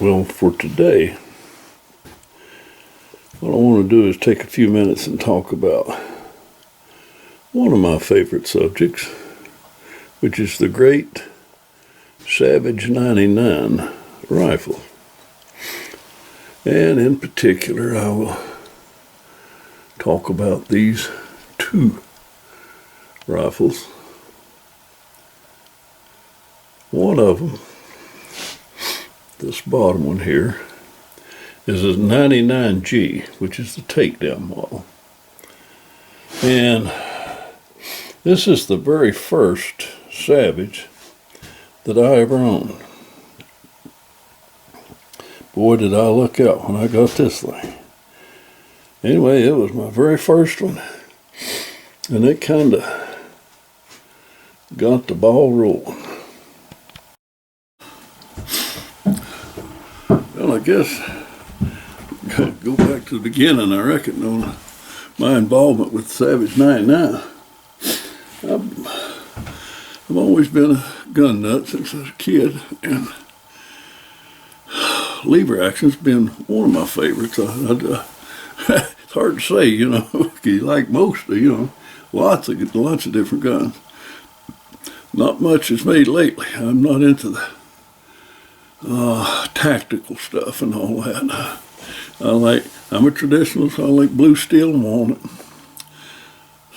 Well, for today, what I want to do is take a few minutes and talk about one of my favorite subjects, which is the great Savage 99 rifle. And in particular, I will talk about these two rifles. One of them, this bottom one here, is a 99G, which is the takedown model. And this is the very first Savage that I ever owned. Boy, did I look out when I got this thing. Anyway, it was my very first one, and it kind of got the ball rolling. Well, I guess go back to the beginning, I reckon, on my involvement with Savage 99. I've always been a gun nut since I was a kid, and lever action's been one of my favorites. It's hard to say, you like most, lots of different guns. Not much is made lately. I'm not into the tactical stuff and all that. I'm a traditionalist. I like blue steel and walnut.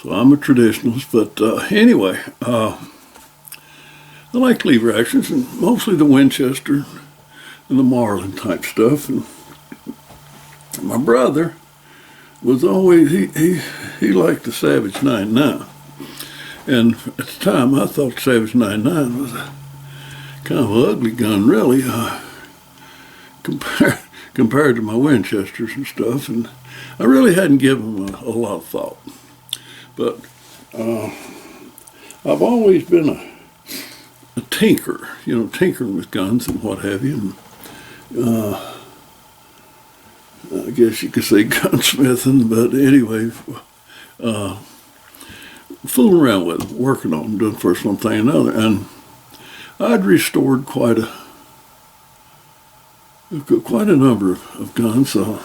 So I'm a traditionalist. But anyway, I like lever actions, and mostly the Winchester and the Marlin type stuff. And my brother was always, he liked the Savage 99. And at the time, I thought the Savage 99 was a kind of ugly gun, really, compared to my Winchesters and stuff. And I really hadn't given them a lot of thought. But I've always been a tinker, tinkering with guns and what have you. And, I guess you could say gunsmithing, but anyway, fooling around with them, working on them, doing first one thing and another. And I'd restored quite a number of guns. I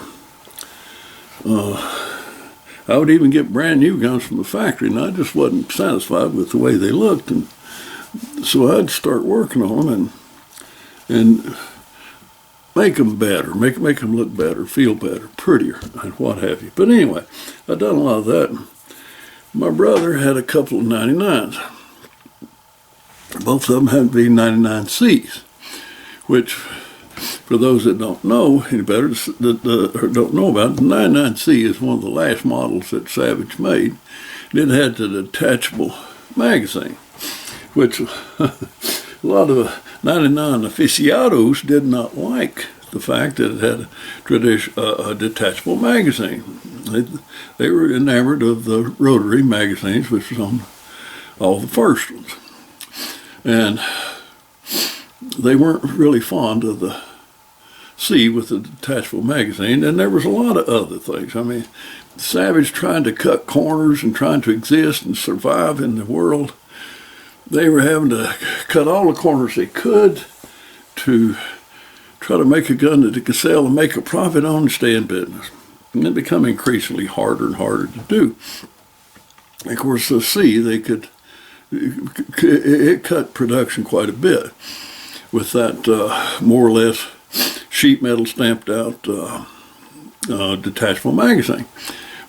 would even get brand new guns from the factory, and I just wasn't satisfied with the way they looked. And so I'd start working on them and make them better, make them look better, feel better, prettier, and what have you. But anyway, I'd done a lot of that. My brother had a couple of 99s. Both of them happened to be 99Cs, which, for those that don't know any better, or don't know about it, the 99C is one of the last models that Savage made. It had the detachable magazine, which a lot of 99 aficionados did not like the fact that it had a detachable magazine. They were enamored of the rotary magazines, which was on all the first ones. And they weren't really fond of the C with the detachable magazine, and there was a lot of other things. I mean, Savage trying to cut corners and trying to exist and survive in the world. They were having to cut all the corners they could to try to make a gun that they could sell and make a profit on and stay in business. And it became increasingly harder and harder to do. Of course, the C, it cut production quite a bit with that more or less sheet metal stamped out detachable magazine.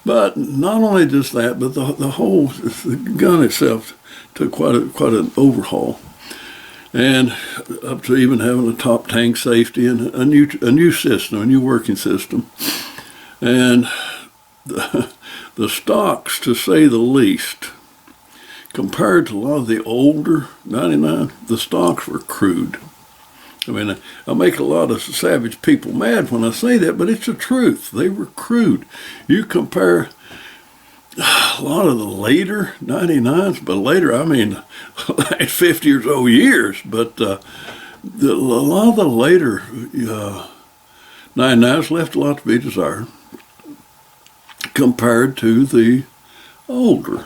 But not only just that, but the gun itself took quite an overhaul, and up to even having a top tank safety and a new system, a new working system. And the stocks, to say the least, compared to a lot of the older 99, the stocks were crude. I mean, I make a lot of Savage people mad when I say that, but it's the truth. They were crude. You compare a lot of the later 99s, but later, I mean, like 50 or so years, but a lot of the later 99s left a lot to be desired compared to the older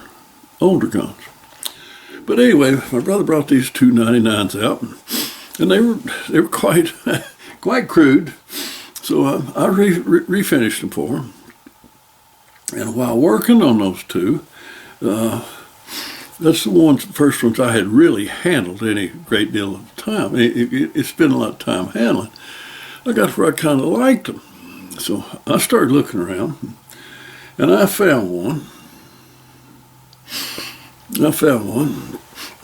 guns. But anyway, my brother brought these two 99s out, and they were quite quite crude. So I refinished them for him. And while working on those two, that's the first ones I had really handled any great deal of time. It spent a lot of time handling. I got where I kind of liked them. So I started looking around, and I found one.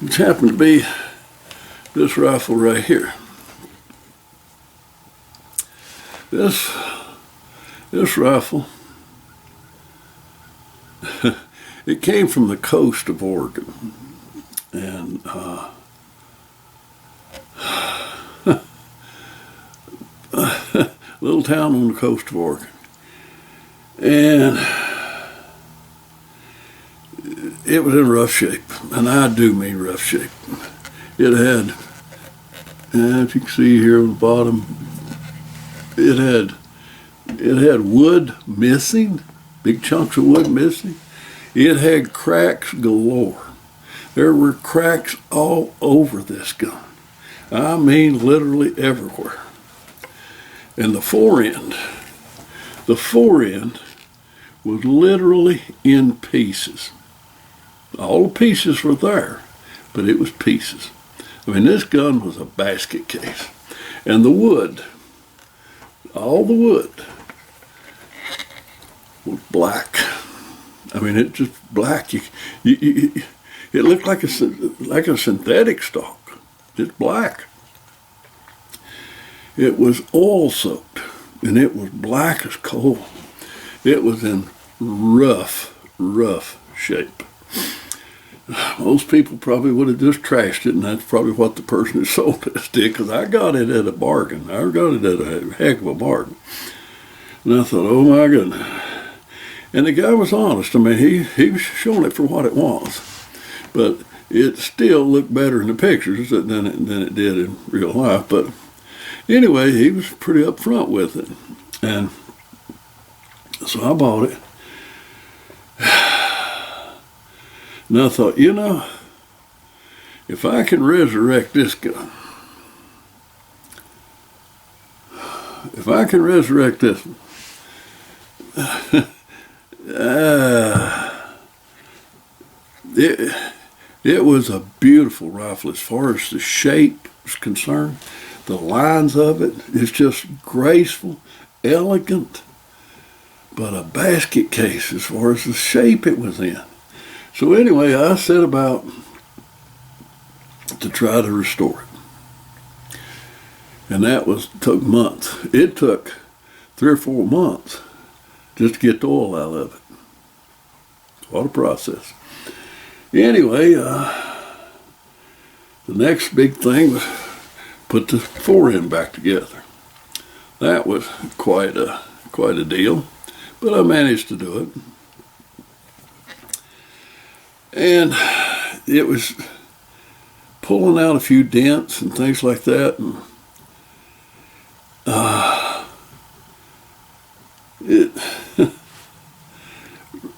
Which happened to be this rifle right here. This rifle, it came from the coast of Oregon, and little town on the coast of Oregon, and it was in rough shape, and I do mean rough shape. It had, if you can see here on the bottom, it had wood missing, big chunks of wood missing. It had cracks galore. There were cracks all over this gun. I mean literally everywhere. And the forend was literally in pieces. All the pieces were there, but it was pieces. I mean, this gun was a basket case. And the wood, all the wood, was black. I mean, it just black. It looked like a synthetic stock, just black. It was oil soaked, and it was black as coal. It was in rough shape. Most people probably would have just trashed it, and that's probably what the person who sold this did, because I got it at a bargain. I got it at a heck of a bargain. And I thought, oh my goodness. And the guy was honest. I mean, he was showing it for what it was. But it still looked better in the pictures than it did in real life. But anyway, he was pretty upfront with it. And so I bought it. And I thought, if I can resurrect this gun, if I can resurrect this one, it was a beautiful rifle as far as the shape is concerned. The lines of it is just graceful, elegant, but a basket case as far as the shape it was in. So anyway, I set about to try to restore it. And that took months. It took 3 or 4 months just to get the oil out of it. What a process. Anyway, the next big thing was put the forend back together. That was quite a deal, but I managed to do it. And it was pulling out a few dents and things like that. And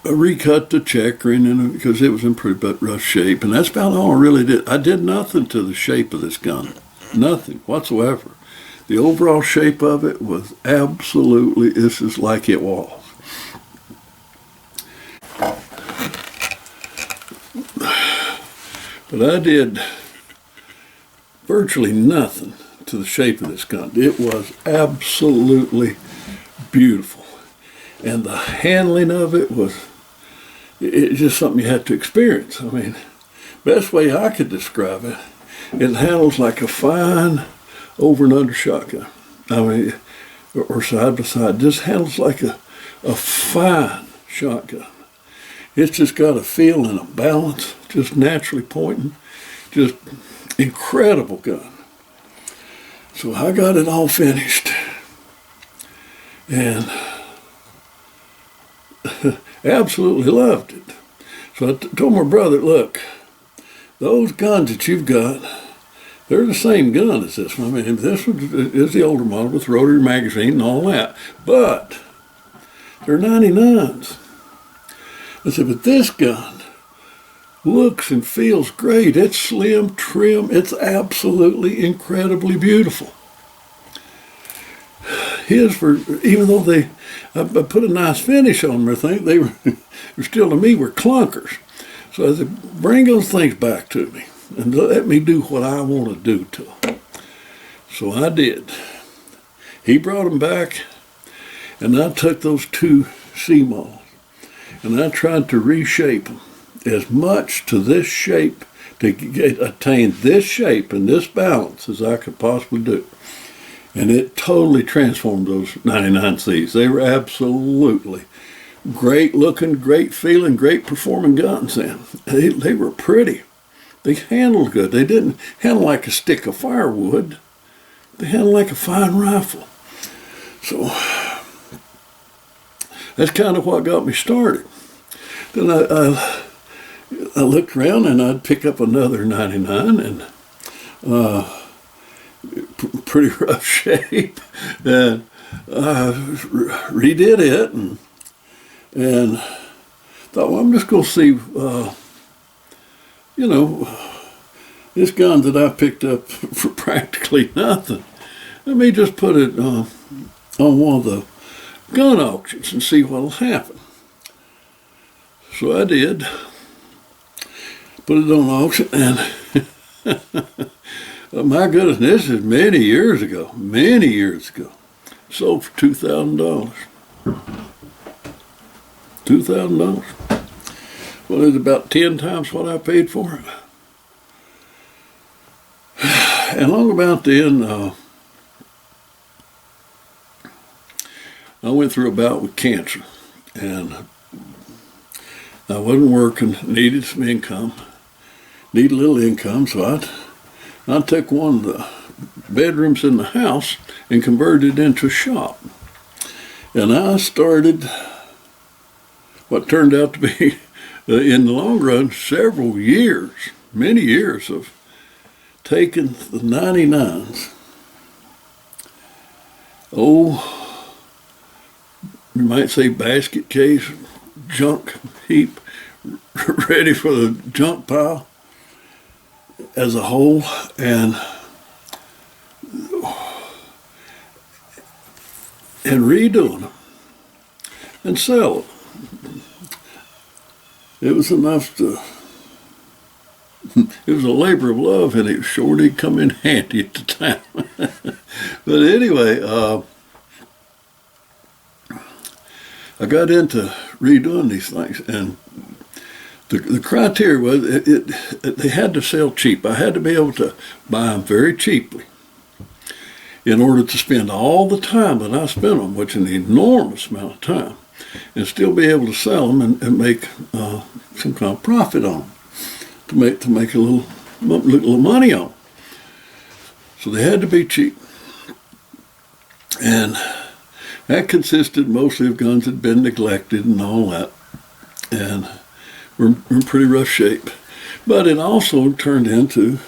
I recut the checkering because it was in pretty rough shape. And that's about all I really did. I did nothing to the shape of this gun. Nothing whatsoever. The overall shape of it was absolutely, this is like it was. But I did virtually nothing to the shape of this gun. It was absolutely beautiful. And the handling of it was it's just something you had to experience. I mean, best way I could describe it, it handles like a fine over and under shotgun. I mean, or side by side, just handles like a fine shotgun. It's just got a feel and a balance, just naturally pointing, just incredible gun. So I got it all finished, and absolutely loved it. So I told my brother, look, those guns that you've got, they're the same gun as this one. I mean, this one is the older model with rotary magazine and all that, but they're 99s. I said, but this gun looks and feels great. It's slim, trim. It's absolutely incredibly beautiful. his were, even though I put a nice finish on them, I think they were still to me were clunkers. So I said, bring those things back to me and let me do what I want to do to them. So I did. He brought them back, and I took those two sea moths, and I tried to reshape them as much to this shape, to attain this shape and this balance as I could possibly do. And it totally transformed those 99Cs. They were absolutely great looking, great feeling, great performing guns then. They were pretty. They handled good. They didn't handle like a stick of firewood. They handled like a fine rifle. So that's kind of what got me started. Then I looked around and I'd pick up another 99 and pretty rough shape, and I redid it and thought, well, I'm just going to see, this gun that I picked up for practically nothing. Let me just put it on one of the gun auctions and see what'll happen. So I did. Put it on auction, and my goodness, this is many years ago. Sold for $2,000. $2,000. Well, it's about 10 times what I paid for it. And long about then, I went through a bout with cancer, and I wasn't working, needed some income, needed a little income, so I took one of the bedrooms in the house and converted it into a shop. And I started what turned out to be, in the long run, several years, many years of taking the 99s, you might say basket case, junk heap, ready for the junk pile as a whole, and redoing them and sell them. It was enough to, it was a labor of love, and it sure did come in handy at the time. But anyway, I got into redoing these things, and the criteria was they had to sell cheap. I had to be able to buy them very cheaply in order to spend all the time that I spent them, which is an enormous amount of time, and still be able to sell them and make some kind of profit on them, to make a little money on them. So they had to be cheap, and that consisted mostly of guns that had been neglected and all that, and were in pretty rough shape. But it also turned into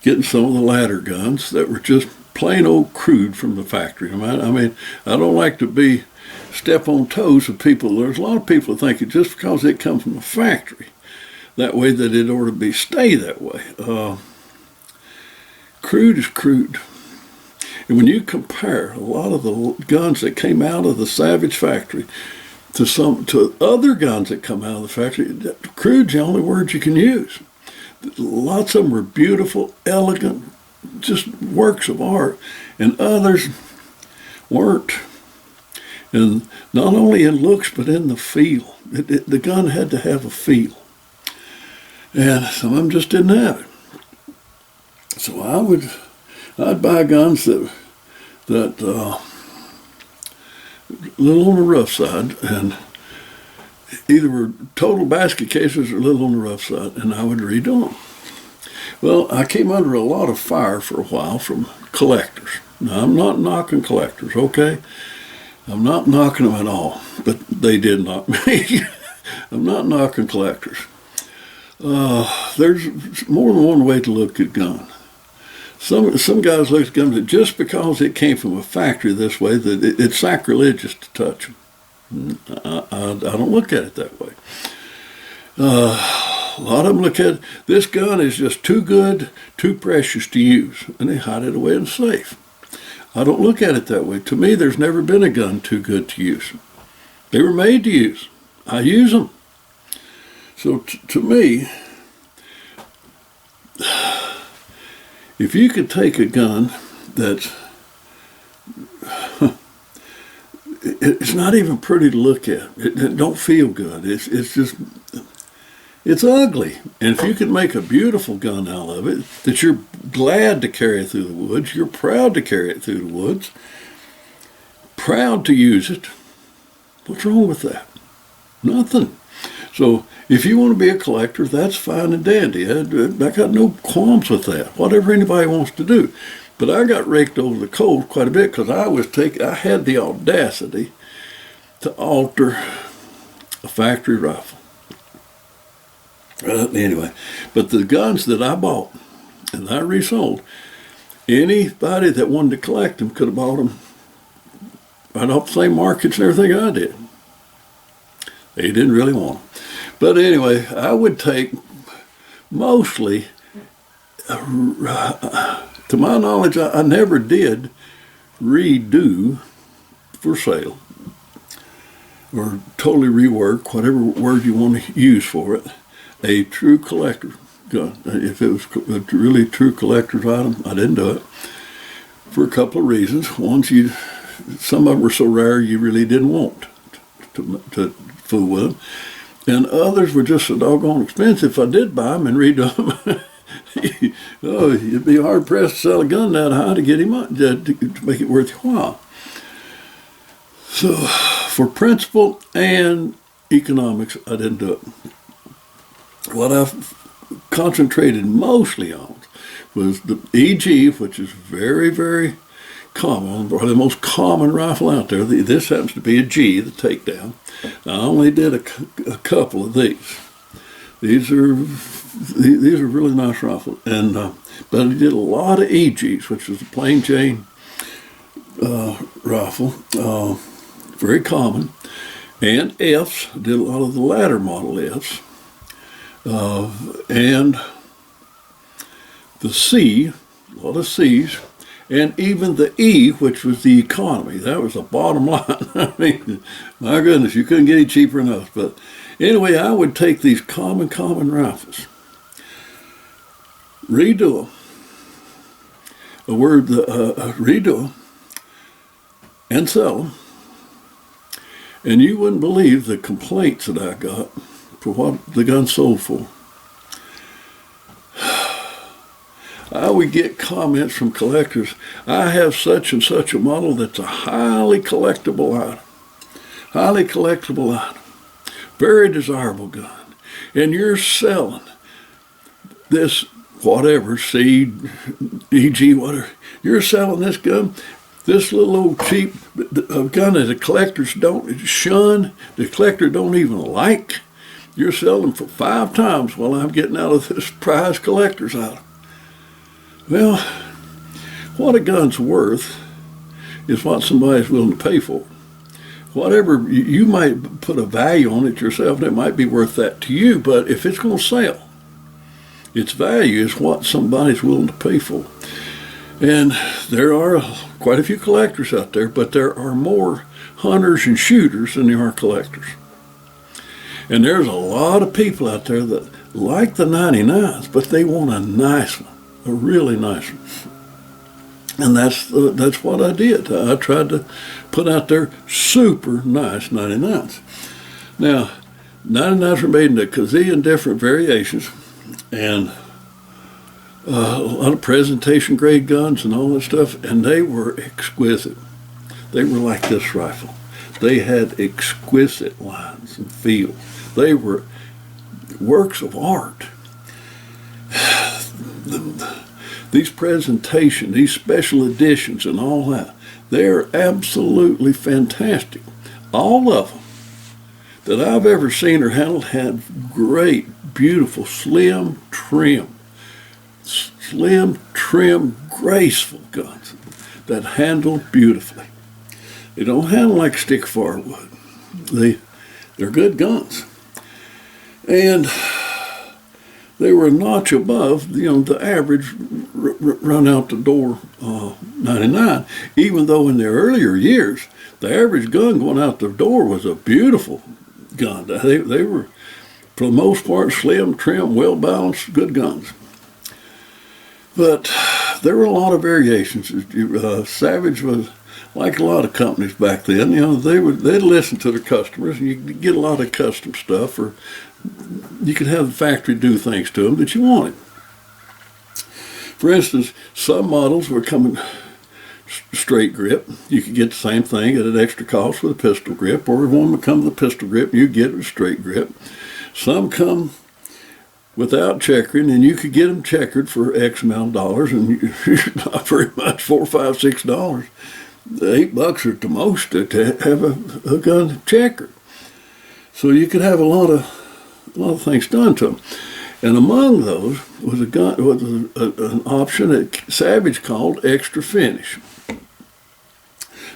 getting some of the latter guns that were just plain old crude from the factory. I mean, I don't like to step on toes of people. There's a lot of people that think it just because it comes from a factory that way that it ought to stay that way. Crude is crude. And when you compare a lot of the guns that came out of the Savage factory to other guns that come out of the factory, crude's the only word you can use. Lots of them were beautiful, elegant, just works of art, and others weren't. And not only in looks, but in the feel. The gun had to have a feel. And some of them just didn't have it. So I'd buy guns that a little on the rough side, and either were total basket cases or a little on the rough side, and I would redo them. Well, I came under a lot of fire for a while from collectors. Now, I'm not knocking collectors, okay? I'm not knocking them at all, but they did knock me. I'm not knocking collectors. There's more than one way to look at guns. Some guys look at guns that just because it came from a factory this way, that it's sacrilegious to touch them. I don't look at it that way. A lot of them look at this gun is just too good, too precious to use, and they hide it away in the safe. I don't look at it that way. To me, there's never been a gun too good to use. They were made to use. I use them. So to me, if you could take a gun that's, it's not even pretty to look at. It don't feel good. It's just, it's ugly. And if you can make a beautiful gun out of it, that you're glad to carry through the woods, you're proud to carry it through the woods, proud to use it, what's wrong with that? Nothing. So if you want to be a collector, that's fine and dandy. I got no qualms with that, whatever anybody wants to do. But I got raked over the coals quite a bit because I had the audacity to alter a factory rifle. Anyway, but the guns that I bought and I resold, anybody that wanted to collect them could have bought them right off the same markets and everything I did. They didn't really want them. But anyway, I would take mostly, to my knowledge, I never did redo for sale or totally rework, whatever word you want to use for it, a true collector gun. If it was a really true collector's item, I didn't do it for a couple of reasons. One, some of them were so rare you really didn't want to fool with them. And others were just so doggone expensive. If I did buy them and redo them, you'd be hard pressed to sell a gun that high to get him up, to make it worth your while. So, for principle and economics, I didn't do it. What I've concentrated mostly on was the EG, which is very, very common, or the most common rifle out there. This happens to be a G, the takedown. I only did a couple of these. These are really nice rifles, and but I did a lot of EGs, which is a plain Jane rifle, very common, and Fs. I did a lot of the latter model Fs, and the C, a lot of Cs. And even the E, which was the economy, that was the bottom line. I mean, my goodness, you couldn't get any cheaper than us. But anyway, I would take these common rifles, redo them, redo them, and sell them. And you wouldn't believe the complaints that I got for what the gun sold for. I would get comments from collectors. I have such and such a model that's a highly collectible item. Highly collectible item. Very desirable gun. And you're selling this whatever, C, EG, whatever. You're selling this gun, this little old cheap gun that the collectors don't shun, the collector don't even like. You're selling for 5 times while I'm getting out of this prize collector's item. Well, what a gun's worth is what somebody's willing to pay for. Whatever, you might put a value on it yourself, and it might be worth that to you, but if it's going to sell, its value is what somebody's willing to pay for. And there are quite a few collectors out there, but there are more hunters and shooters than there are collectors. And there's a lot of people out there that like the 99s, but they want a nice one. A really nice one. And that's what I did. I tried to put out there super nice 99s. Now, 99s were made into a gazillion different variations, and a lot of presentation grade guns and all that stuff, and they were exquisite. They were like this rifle. They had exquisite lines and feel. They were works of art. These presentations, these special editions and all that, they're absolutely fantastic. All of them that I've ever seen or handled had great, beautiful, slim, trim, graceful guns that handle beautifully. They don't handle like stick firewood. They're good guns. And they were a notch above, the average run out the door 99. Even though in their earlier years, the average gun going out the door was a beautiful gun. They were, for the most part, slim, trim, well balanced, good guns. But there were a lot of variations. Savage was, like a lot of companies back then, they'd listen to their customers, and you could get a lot of custom stuff, or you could have the factory do things to them that you wanted. For instance, some models were coming straight grip. You could get the same thing at an extra cost with a pistol grip, or if one would come with a pistol grip, you get a straight grip. Some come without checkering, and you could get them checkered for X amount of dollars, and not very much, $4, $5, $6. $8 or at the most to have a gun checkered. So you could have a lot of things done to them. And among those was an option that Savage called extra finish.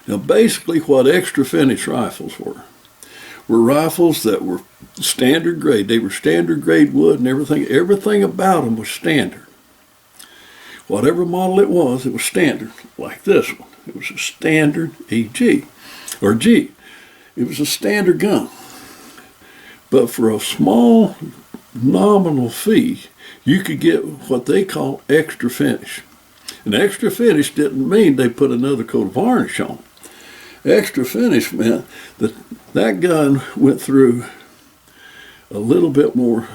Now, basically, what extra finish rifles were rifles that were standard grade. They were standard grade wood and everything. Everything about them was standard. Whatever model it was standard, like this one. It was a standard EG, or G. It was a standard gun. But for a small nominal fee, you could get what they call extra finish. And extra finish didn't mean they put another coat of varnish on. Extra finish meant that that gun went through a little bit more,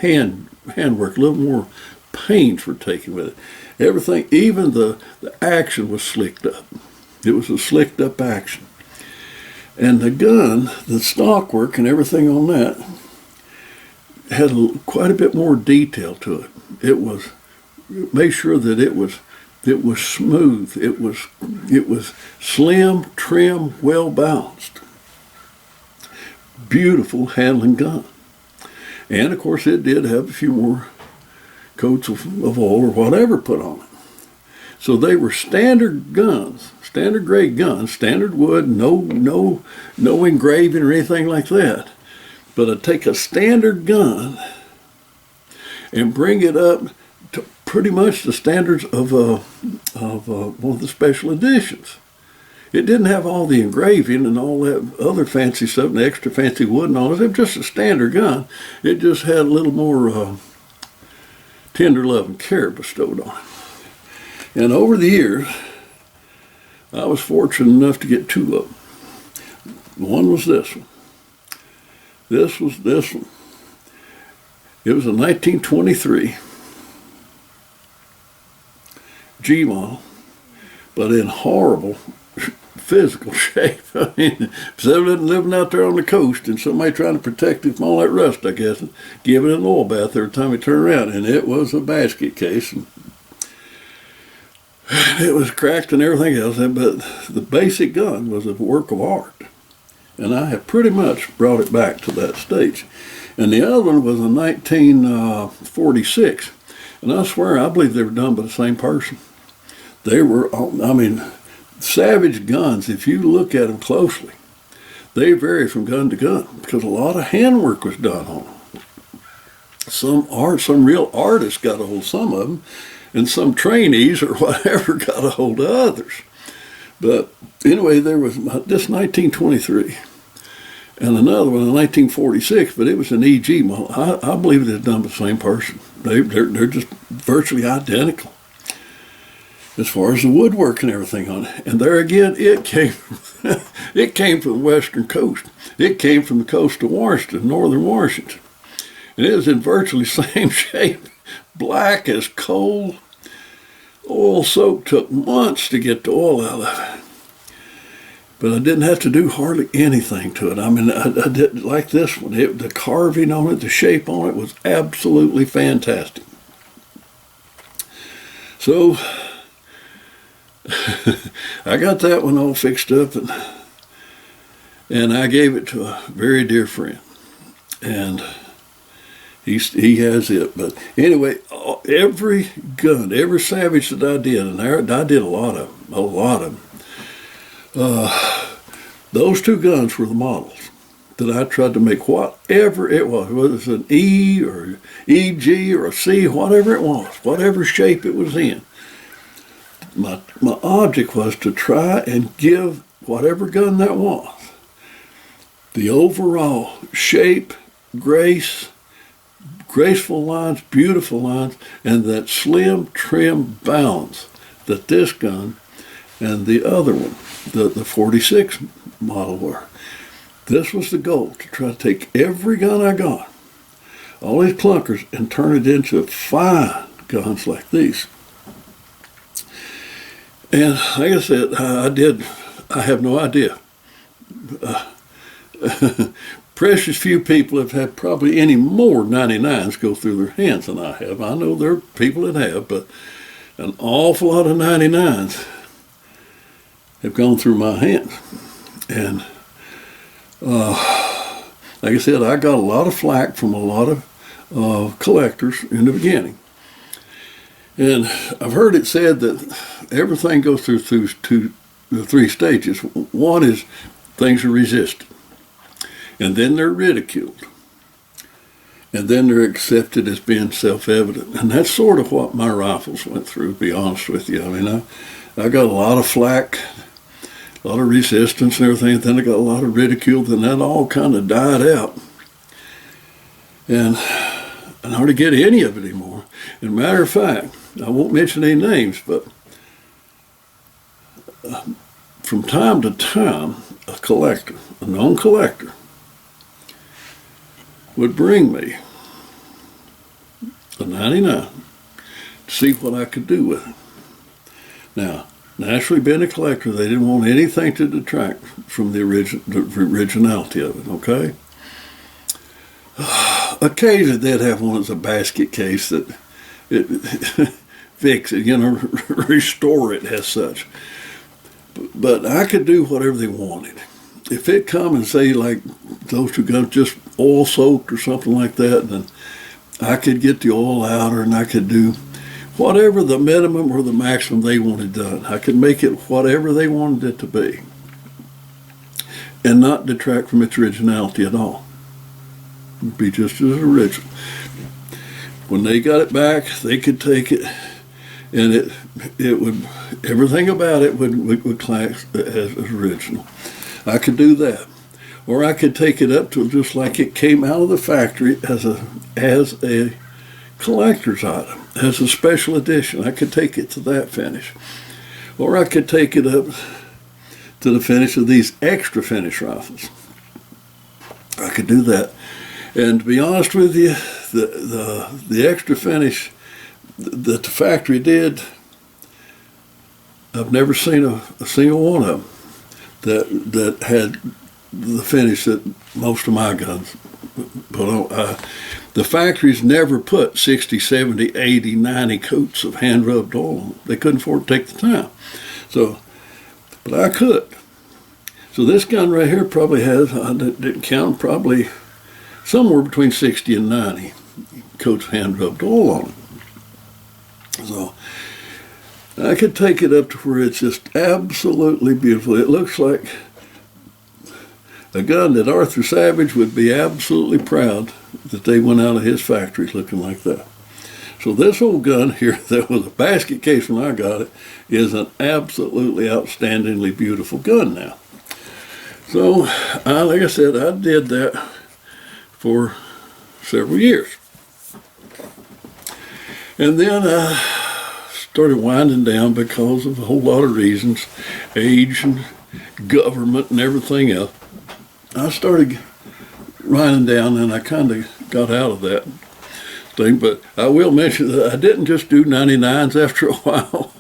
handwork, a little more pains were taken with it. Everything, even the action was slicked up. It was a slicked up action. And the gun, the stockwork and everything on that had quite a bit more detail to it. It was, made sure that it was smooth. It was slim, trim, well balanced. Beautiful handling gun. And of course it did have a few more coats of oil or whatever put on it. So they were standard guns, standard grade guns, standard wood, no engraving or anything like that. But I'd take a standard gun and bring it up to pretty much the standards of one of the special editions. It didn't have all the engraving and all that other fancy stuff and extra fancy wood and all that. It was just a standard gun. It just had a little more tender love and care bestowed on it. And over the years, I was fortunate enough to get two of them. One was this one. This was this one. It was a 1923 G model, but in horrible physical shape. I mean, living out there on the coast and somebody trying to protect it from all that rust, I guess, and giving it an oil bath every time he turned around. And it was a basket case. And it was cracked and everything else, but the basic gun was a work of art. And I have pretty much brought it back to that stage. And the other one was a 1946. And I swear, I believe they were done by the same person. They were, I mean, Savage guns, if you look at them closely, they vary from gun to gun because a lot of handwork was done on them. Some real artists got a hold of some of them, and some trainees or whatever got a hold of others. But anyway, there was this 1923 and another one in 1946, but it was an EG model. I believe it was done by the same person. They're just virtually identical as far as the woodwork and everything on it. And there again, it came from the western coast. It came from the coast of Washington, northern Washington. And it was in virtually the same shape, black as coal. Oil soak took months to get the oil out of it. But I didn't have to do hardly anything to it. I mean, I did like this one. The carving on it, the shape on it was absolutely fantastic. So I got that one all fixed up, and I gave it to a very dear friend, and he has it. But anyway, every gun, every Savage that I did, and I did a lot of them. Those two guns were the models. that I tried to make whatever it was, whether it's an E or EG or a C, whatever it was, whatever shape it was in. My object was to try and give whatever gun that was the overall shape, grace, graceful lines, beautiful lines, and that slim, trim balance that this gun and the other one, the 46 model were. This was the goal, to try to take every gun I got, all these clunkers, and turn it into fine guns like these. And like I said, I have no idea. Precious few people have had probably any more 99s go through their hands than I have. I know there are people that have, but an awful lot of 99s have gone through my hands. And like I said, I got a lot of flack from a lot of collectors in the beginning. And I've heard it said that everything goes through the three stages. One is things are resisted, and then they're ridiculed, and then they're accepted as being self-evident. And that's sort of what my rifles went through, to be honest with you. I mean, I got a lot of flack, a lot of resistance and everything, and then I got a lot of ridicule, then that all kind of died out. And I hardly get any of it anymore. As a matter of fact, I won't mention any names, but from time to time, a collector, a known collector, would bring me a 99 to see what I could do with it. Now, naturally, being a collector, they didn't want anything to detract from the originality of it, okay? Occasionally, they'd have one as a basket case that it fix it, restore it as such. But I could do whatever they wanted. If it come and say, like, those two guns just oil soaked or something like that, then I could get the oil out, and I could do whatever the minimum or the maximum they wanted done. I could make it whatever they wanted it to be and not detract from its originality at all. It'd be just as original. When they got it back, they could take it, and it would, everything about it would class as original. I could do that. Or I could take it up to just like it came out of the factory as a collector's item, as a special edition. I could take it to that finish. Or I could take it up to the finish of these extra finish rifles. I could do that. And to be honest with you, the extra finish that the factory did, I've never seen a single one of them that had the finish that most of my guns put on. The factories never put 60, 70, 80, 90 coats of hand-rubbed oil on them. They couldn't afford to take the time. So, but I could. So this gun right here probably has, I didn't count, probably somewhere between 60 and 90 coats of hand-rubbed oil on it. So I could take it up to where it's just absolutely beautiful. It looks like a gun that Arthur Savage would be absolutely proud that they went out of his factory looking like that. So this old gun here that was a basket case when I got it is an absolutely outstandingly beautiful gun now. So, like I said, I did that for several years. And then I started winding down because of a whole lot of reasons, age and government and everything else. I started winding down, and I kind of got out of that thing. But I will mention that I didn't just do 99s after a while.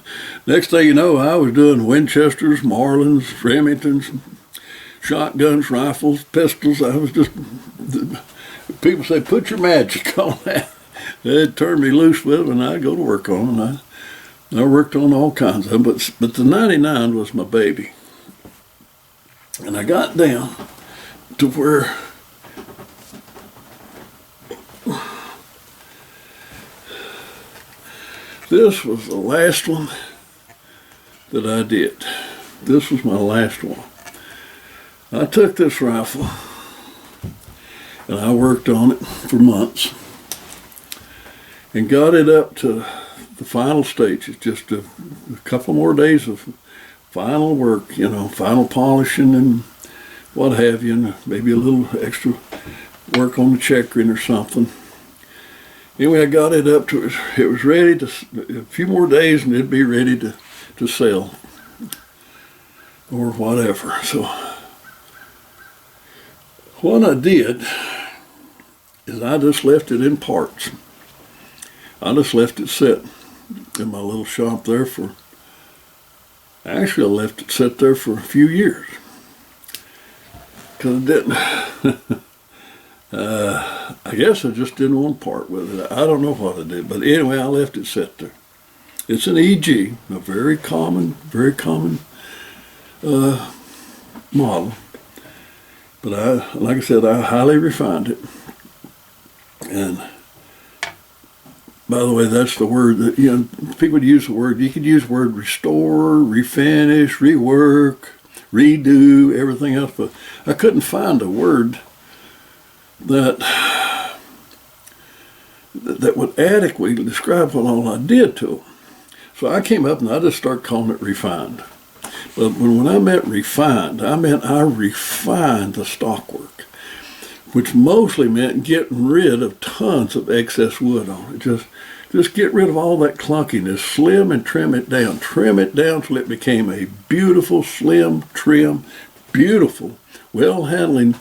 Next thing you know, I was doing Winchesters, Marlins, Remingtons, shotguns, rifles, pistols. I was just, people say, put your magic on that. They'd turn me loose with them, and I'd go to work on them. I worked on all kinds of them, but the 99 was my baby. And I got down to where this was the last one that I did. This was my last one. I took this rifle And I worked on it for months and got it up to the final stages, just a couple more days of final work, final polishing and what have you, and maybe a little extra work on the checkering or something. Anyway, I got it up to it was ready to, a few more days and it'd be ready to sell or whatever. So what I did is I just left it in parts. I just left it sit in my little shop there actually I left it sit there for a few years. Because I didn't, I guess I just didn't want to part with it. I don't know what I did, but anyway, I left it sit there. It's an EG, a very common model. But like I said, I highly refined it. And by the way, that's the word that, people use the word, you could use the word restore, refinish, rework, redo, everything else, but I couldn't find a word that would adequately describe what all I did to them. So I came up and I just started calling it refined. But when I meant refined, I meant I refined the stockwork, which mostly meant getting rid of tons of excess wood on it. Just get rid of all that clunkiness, slim and trim it down till it became a beautiful, slim, trim, beautiful, well-handling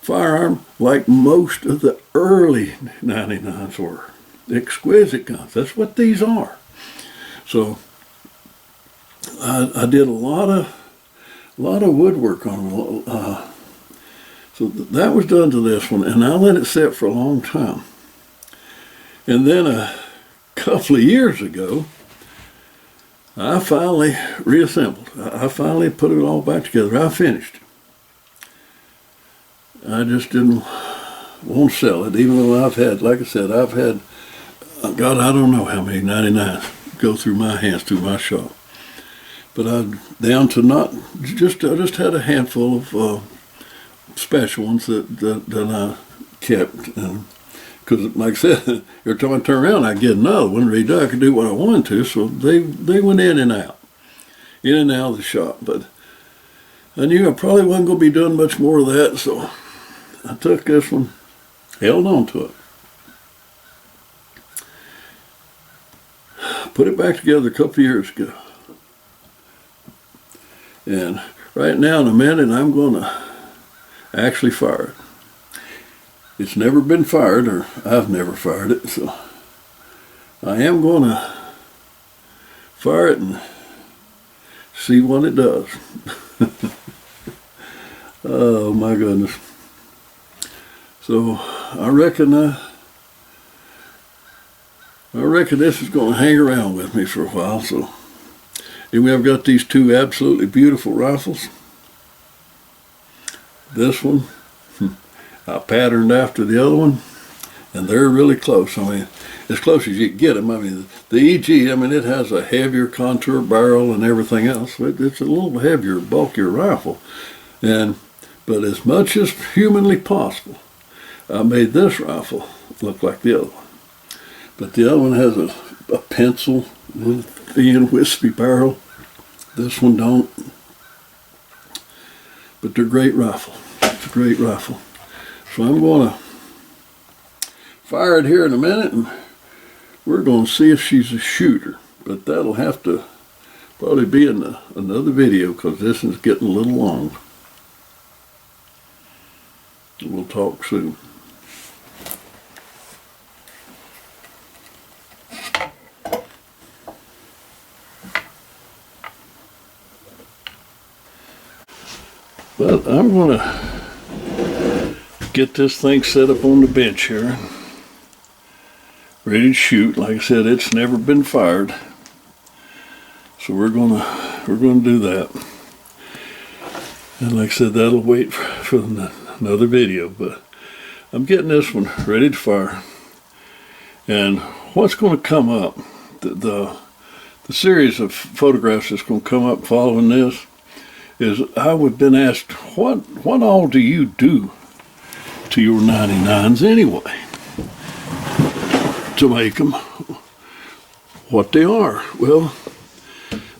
firearm like most of the early 99s were. Exquisite guns, that's what these are. So I did a lot of woodwork on them. So that was done to this one, and I let it sit for a long time. And then a couple of years ago, I finally reassembled. I finally put it all back together. I finished. I just didn't want to sell it, even though I've had, like I said, God, I don't know how many 99s go through my hands, through my shop. But I'm down to I just had a handful of special ones that I kept. Because, like I said, every time I turn around, I get another one ready. I could do what I wanted to, so they went in and out of the shop. But I knew I probably wasn't going to be doing much more of that, so I took this one, held on to it, put it back together a couple of years ago. And right now, in a minute, I'm going to actually fire it. It's never been fired, or I've never fired it, so I am going to fire it and see what it does. Oh my goodness. So I reckon this is going to hang around with me for a while. So anyway, I've got these two absolutely beautiful rifles. This one I patterned after the other one, and they're really close. I mean, as close as you can get them. I mean, the EG, it has a heavier contour barrel and everything else. It's a little heavier, bulkier rifle. But as much as humanly possible, I made this rifle look like the other one. But the other one has a pencil, little thin, wispy barrel. This one don't. But they're great rifle. It's a great rifle. So I'm going to fire it here in a minute, and we're going to see if she's a shooter. But that'll have to probably be in another video, because this is getting a little long. We'll talk soon. But I'm going to get this thing set up on the bench here, ready to shoot. Like I said, it's never been fired, so we're gonna do that. And like I said, that'll wait for another video. But I'm getting this one ready to fire. And what's going to come up, the series of photographs that's going to come up following this, is I would have been asked, what all do you do to your 99s anyway to make them what they are? Well,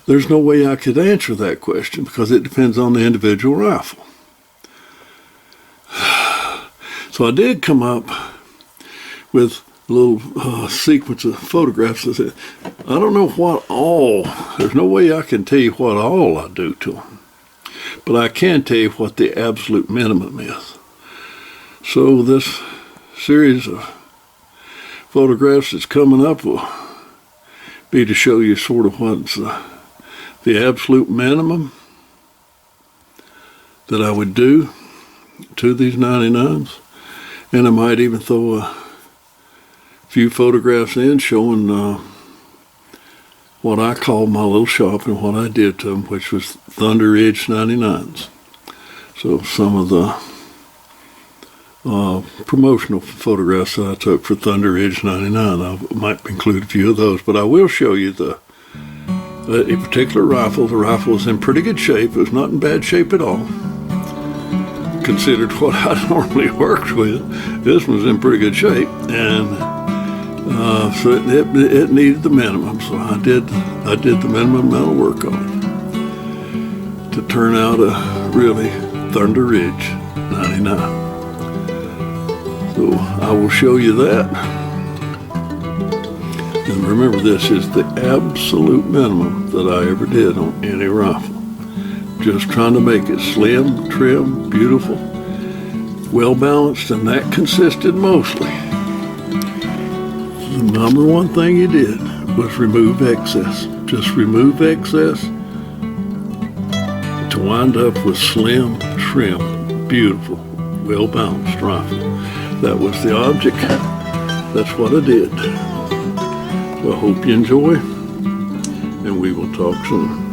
there's no way I could answer that question because it depends on the individual rifle. So I did come up with a little sequence of photographs that said, I don't know what all, there's no way I can tell you what all I do to them, but I can tell you what the absolute minimum is. So this series of photographs that's coming up will be to show you sort of what's the absolute minimum that I would do to these 99s. And I might even throw a few photographs in showing what I call my little shop and what I did to them, which was Thunder Ridge 99s. So some of the promotional photographs that I took for Thunder Ridge 99, I might include a few of those, but I will show you a particular rifle. The rifle was in pretty good shape. It was not in bad shape at all, considered what I normally worked with. This one's in pretty good shape, and so it needed the minimum. So I did the minimum amount of work on it to turn out a really Thunder Ridge 99. So I will show you that. And remember, this is the absolute minimum that I ever did on any rifle. Just trying to make it slim, trim, beautiful, well balanced, and that consisted mostly. The number one thing you did was remove excess. Just remove excess to wind up with slim, trim, beautiful, well balanced rifle. That was the object. That's what I did. So I hope you enjoy, and we will talk soon.